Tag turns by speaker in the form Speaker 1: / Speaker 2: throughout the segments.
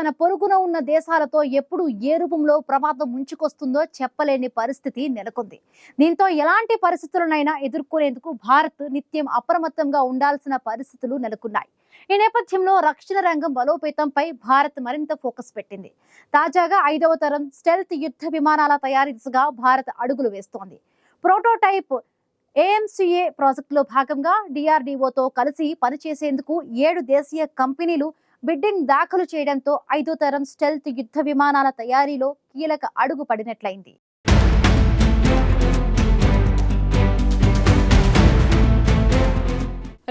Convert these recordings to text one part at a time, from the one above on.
Speaker 1: తన పొరుగున ఉన్న దేశాలతో ఎప్పుడు ఏ రూపంలో ప్రమాదం ముంచుకొస్తుందో చెప్పలేని పరిస్థితి నెలకొంది. దీంతో ఎలాంటి పరిస్థితులనైనా ఎదుర్కొనేందుకు భారత్ నిత్యం అప్రమత్తంగా ఉండాల్సిన పరిస్థితులు నెలకొన్నాయి. ఈ నేపథ్యంలో రక్షణ రంగం బలోపేతంపై భారత్ మరింత ఫోకస్ పెట్టింది. తాజాగా 5వ తరం స్టెల్త్ యుద్ధ విమానాల తయారీ దిశగా భారత్ అడుగులు వేస్తోంది. ప్రోటోటైప్ ఏఎంసీఏ ప్రాజెక్టులో భాగంగా డిఆర్డీఓతో కలిసి పనిచేసేందుకు 7 దేశీయ కంపెనీలు బిడ్డింగ్ దాఖలు చేయడంతో 5వ తరం స్టెల్త్ యుద్ధ విమానాల తయారీలో కీలక అడుగు పడినట్లయింది.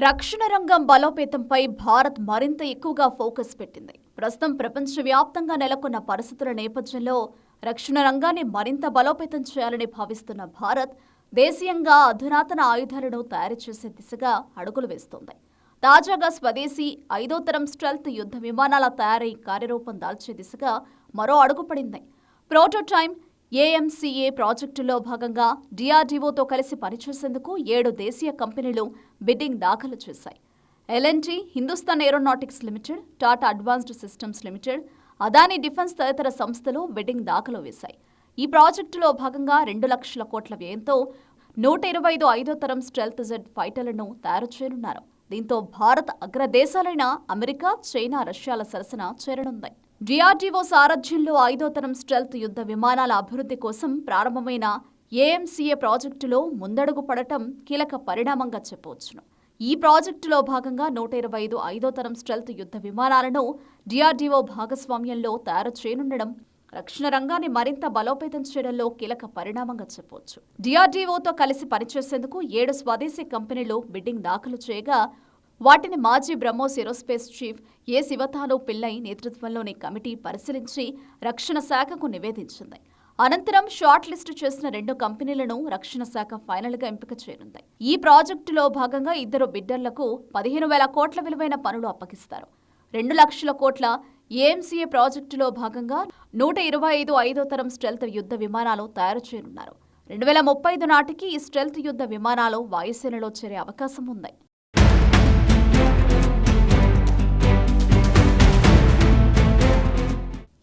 Speaker 2: రక్షణ రంగం బలోపేతంపై భారత్ మరింత ఎక్కువగా ఫోకస్ పెట్టింది. ప్రస్తుతం ప్రపంచవ్యాప్తంగా నెలకొన్న పరిస్థితుల నేపథ్యంలో రక్షణ రంగాన్ని మరింత బలోపేతం చేయాలని భావిస్తున్న భారత్ దేశీయంగా అధునాతన ఆయుధాలను తయారు చేసే దిశగా అడుగులు వేస్తోంది. తాజాగా స్వదేశీ 5వ తరం స్టెల్త్ యుద్ధ విమానాల తయారీ కార్యరూపం దాల్చే దిశగా మరో అడుగు పడింది. ప్రోటోటైప్ ఏఎంసీఏ ప్రాజెక్టులో భాగంగా డిఆర్డీఓతో కలిసి పనిచేసేందుకు 7 దేశీయ కంపెనీలు బిడ్డింగ్ దాఖలు చేశాయి. LNT, Hindustan Aeronautics Limited, Tata Advanced Systems Limited, Adani Defence తదితర సంస్థలు బిడ్డింగ్ దాఖలు వేశాయి. ఈ ప్రాజెక్టులో భాగంగా 2 లక్షల కోట్ల వ్యయంతో 125 5వ తరం స్టెల్త్ జెట్ ఫైటర్లను తయారు చేయనున్నారు. దీంతో భారత్ అగ్రదేశాలైన అమెరికా, చైనా, రష్యాల సరసన చేరనుంది. డిఆర్డీఓ సారథ్యంలో 5వ తరం స్టెల్త్ యుద్ధ విమానాల అభివృద్ధి కోసం ప్రారంభమైన ఏఎంసీఏ ప్రాజెక్టులో ముందడుగు పడటం కీలక పరిణామంగా చెప్పవచ్చును. ఈ ప్రాజెక్టులో భాగంగా 125 5వ తరం స్టెల్త్ యుద్ధ విమానాలను డిఆర్డీఓ భాగస్వామ్యంలో తయారు చేయనుండడం రక్షణ రంగాన్ని మరింత బలోపేతం చేయడంలో కీలక పరిణామంగా చెప్పవచ్చు. డిఆర్డీఓతో కలిసి పనిచేసేందుకు 7 స్వదేశీ కంపెనీలు బిడ్డింగ్ దాఖలు చేయగా వాటిని మాజీ బ్రహ్మోస్ ఏరోస్పేస్ చీఫ్ ఏ శివతాను పిల్లై నేతృత్వంలోని కమిటీ పరిశీలించి రక్షణ శాఖకు నివేదించింది. అనంతరం షార్ట్ లిస్టు చేసిన 2 కంపెనీలను రక్షణ శాఖ ఫైనల్గా ఎంపిక చేయనుంది. ఈ ప్రాజెక్టులో భాగంగా 2 బిడ్డర్లకు 15,000 కోట్ల విలువైన పనులు అప్పగిస్తారు. 2 లక్షల కోట్ల ఏఎంసీఏ ప్రాజెక్టులో భాగంగా 125 5వ తరం స్టెల్త్ యుద్ధ విమానాలు తయారు చేయనున్నారు. 2035 నాటికి ఈ స్టెల్త్ యుద్ధ విమానాలు వాయుసేనలో చేరే అవకాశం ఉంది.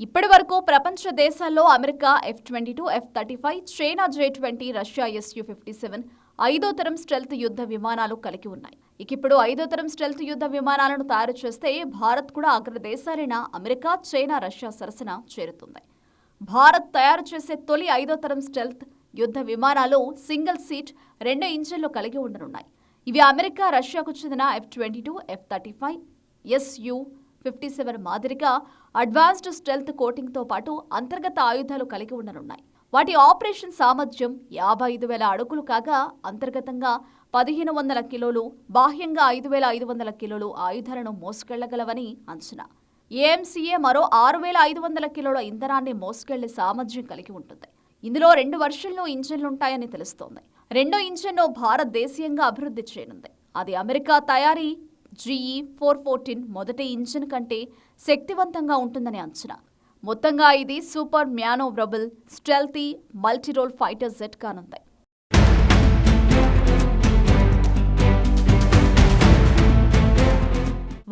Speaker 2: ఇప్పటి వరకు ప్రపంచ దేశాల్లో America F-22, F-35, China J-20, Russia Su-57 5వ తరం స్టెల్త్ యుద్ధ విమానాలు కలిగి ఉన్నాయి. ఇప్పుడు 5వ తరం స్టెల్త్ యుద్ధ విమానాలను తయారు చేస్తే భారత్ కూడా అగ్రదేశాలైన అమెరికా, చైనా, రష్యా సరసన చేరుతుంది. భారత్ తయారు చేసే తొలి 5వ తరం స్టెల్త్ యుద్ధ విమానాలు సింగిల్ సీట్ 2 ఇంజిన్లు కలిగి ఉండనున్నాయి. ఇవి అమెరికా, రష్యాకు చెందిన F-22, F-35, Su-57 మాదిరిగా అడ్వాన్స్డ్ స్టెల్త్ కోటింగ్తో పాటు అంతర్గత ఆయుధాలు కలిగి ఉండనున్నాయి. వాటి ఆపరేషన్ సామర్థ్యం 55,000 అడుగులు కాగా అంతర్గతంగా 1,500 కిలోలు, బాహ్యంగా 5,500 కిలోలు ఆయుధాలను మోసుకెళ్లగలవని అంచనా. ఏఎంసీఏ మరో 6,500 కిలోల ఇంధనాన్ని మోసుకెళ్లే సామర్థ్యం కలిగి ఉంటుంది. ఇందులో 2 వర్షన్లు ఇంజిన్లుంటాయని తెలుస్తోంది. 2వ ఇంజిన్ను భారత్ దేశీయంగా అభివృద్ధి చేయనుంది. అది అమెరికా తయారీ GE-414 మొదటి ఇంజిన్ కంటే శక్తివంతంగా ఉంటుందని అంచనా. మొత్తంగా ఇది super manoeuvrable stealthy multirole fighter jet కానుంది.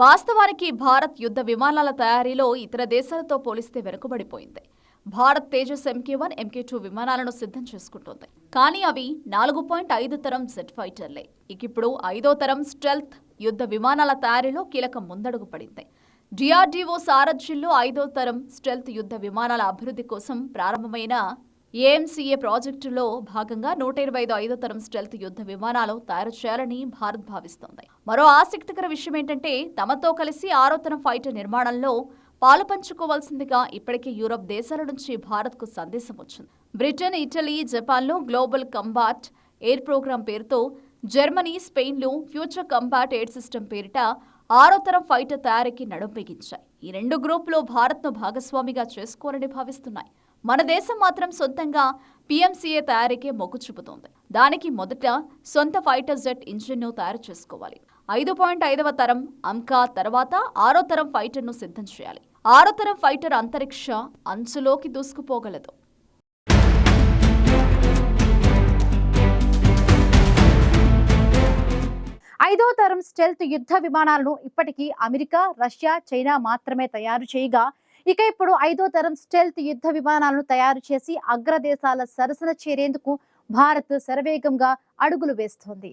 Speaker 2: వాస్తవానికి భారత్ యుద్ధ విమానాల తయారీలో ఇతర దేశాలతో పోలిస్తే వెనుకబడిపోయింది. భారత్ తేజస్ MK-1, MK-2 విమానాలను సిద్ధం చేసుకుంటోంది. కానీ అవి 4.5 తరం జెట్ ఫైటర్లే. ఇప్పుడు 5వ తరం స్టెల్త్ యుద్ధ విమానాల తయారీలో కీలక ముందడుగు పడింది. డిఆర్డీఓ సారథ్యంలో 5వ తరం స్టెల్త్ యుద్ధ విమానాల అభివృద్ధి కోసం ప్రారంభమైన ఏఎంసీఏ ప్రాజెక్టులో భాగంగా 125 5వ తరం స్టెల్త్ యుద్ధ విమానాలు తయారు చేయాలని భారత్ భావిస్తోంది. మరో ఆసక్తికర విషయం ఏంటంటే తమతో కలిసి 6వ తరం ఫైటర్ నిర్మాణంలో పాలు పంచుకోవాల్సిందిగా ఇప్పటికే యూరప్ దేశాల నుంచి భారత్కు సందేశం వచ్చింది. బ్రిటన్, ఇటలీ, జపాన్లో గ్లోబల్ కంబాట్ ఎయిర్ ప్రోగ్రాం పేరుతో, జర్మనీ, స్పెయిన్లో ఫ్యూచర్ కంబాట్ ఎయిర్ సిస్టమ్ పేరిట 6వ తరం ఫైటర్ తయారీకి నడుం బిగించాయి. ఈ 2 గ్రూపులు భారత్ను భాగస్వామిగా చేసుకోవాలని భావిస్తున్నాయి. మన దేశం మాత్రం సొంతంగా PMCA తయారీకే మొగ్గు చూపుతోంది. దానికి మొదట సొంత ఫైటర్ జెట్ ఇంజిన్ను తయారు చేసుకోవాలి. 5.5వ తరం అంకా తర్వాత 6వ తరం ఫైటర్ను సిద్ధం చేయాలి. 6వ తరం ఫైటర్ అంతరిక్ష అంచులోకి దూసుకుపోగలదు.
Speaker 1: 5వ తరం స్టెల్త్ యుద్ధ విమానాలను ఇప్పటికీ అమెరికా, రష్యా, చైనా మాత్రమే తయారు చేయగా ఇక ఇప్పుడు 5వ తరం స్టెల్త్ యుద్ధ విమానాలను తయారు చేసి అగ్రదేశాల సరసన చేరేందుకు భారత్ శరవేగంగా అడుగులు వేస్తోంది.